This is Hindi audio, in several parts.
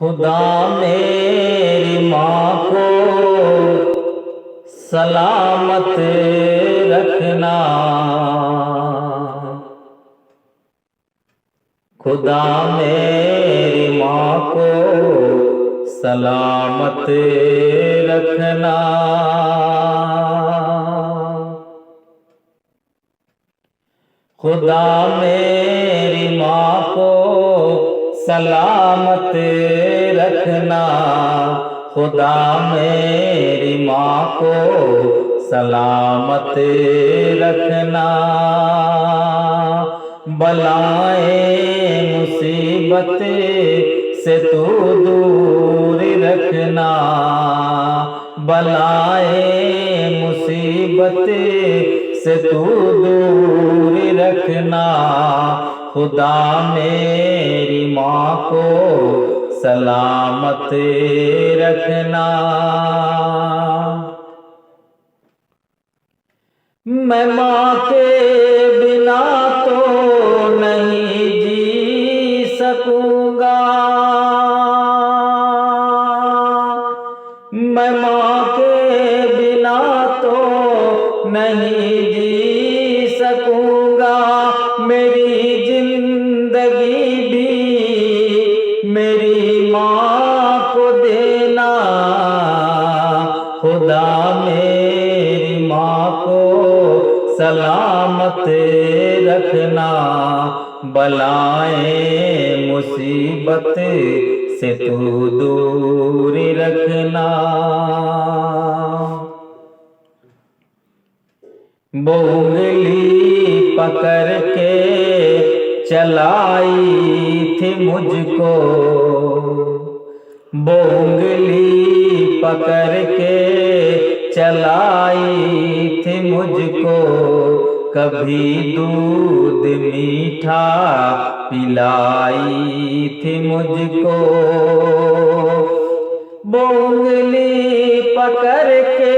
खुदा मेरी माँ को सलामत रखना। खुदा मेरी माँ को सलामत रखना। खुदा मेरी माँ को सलामत रखना। खुदा मेरी माँ को सलामत रखना। बलाएं मुसीबत से तू दूर रखना। बलाएं मुसीबत से तू दूर रखना। खुदा मेरी माँ को सलामत रखना। मैं माँ के बिना तो नहीं जी सकूँगा। मैं माँ के बिना तो नहीं जी सकूँगा। मेरी जिंदगी भी मेरी माँ को देना। खुदा मेरी माँ को सलामत रखना। बलाएं मुसीबत से तू दूर रखना। वो उंगली पकड़ के चलाई थी मुझको। वो उंगली पकड़ के चलाई थी मुझको। कभी दूध मीठा पिलाई थी मुझको। वो उंगली पकड़ के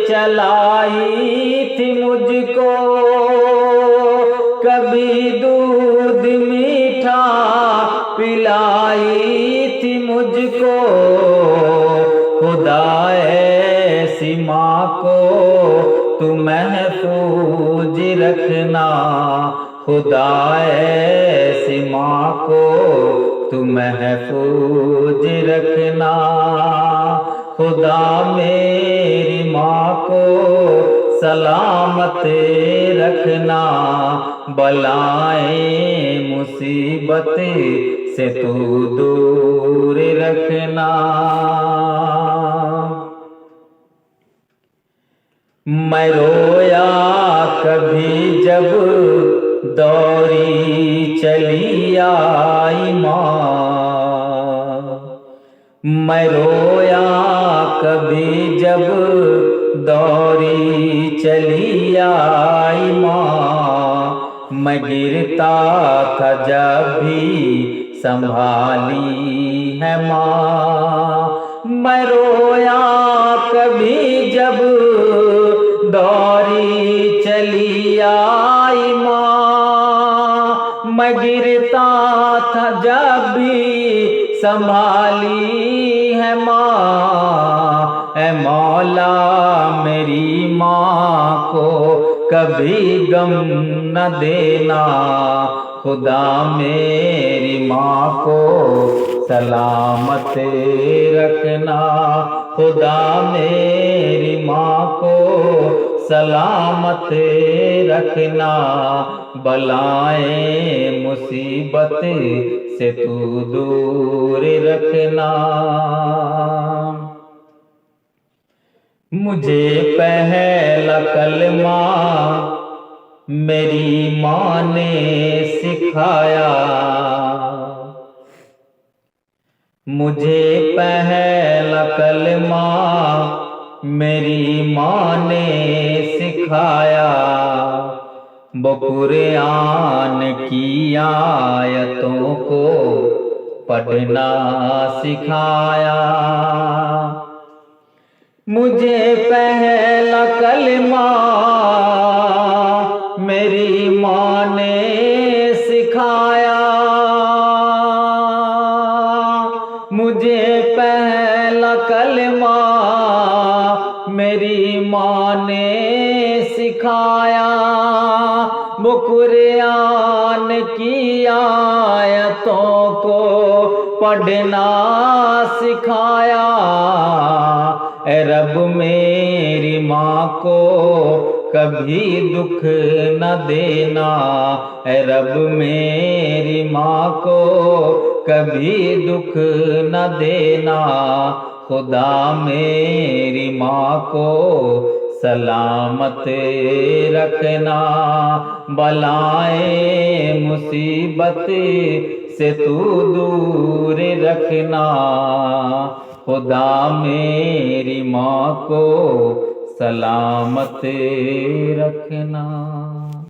चलाई थी मुझको। कभी दूध मीठा पिलाई थी मुझको। खुदा ऐसी माँ को तू महफूज रखना। खुदा ऐसी माँ को तू महफूज रखना। खुदा मेरी माँ को सलामत रखना। बलाएं मुसीबत से तू दूर रखना। मैं रोया कभी जब दौरी चली आई माँ। मैं रोया कभी जब दौरी चली आई माँ। मैं गिरता था जब भी संभाली है माँ। मैं रोया कभी जब दौरी चली आई माँ। मैं गिरता था जब भी संभाली है माँ। ऐ मौला मेरी माँ को कभी गम न देना। खुदा मेरी माँ को सलामत रखना। खुदा मेरी माँ को सलामत रखना। बलाएं मुसीबत से तू दूर रखना। मुझे पहला कलमा मेरी माँ ने सिखाया। मुझे पहला कलमा मेरी माँ ने सिखाया। वो कुरान की आयतों को पढ़ना सिखाया। मुझे पहला कलमा मेरी माँ ने सिखाया। मुझे पहला कलमा मेरी माँ ने सिखाया, वो कुरान की आयतों को पढ़ना सिखाया। ए रब मेरी माँ को कभी दुख न देना, ए रब मेरी माँ को कभी दुख न देना। खुदा मेरी माँ को सलामत रखना, बलाएं मुसीबत से तू दूर रखना। खुदा मेरी माँ को सलामत रखना।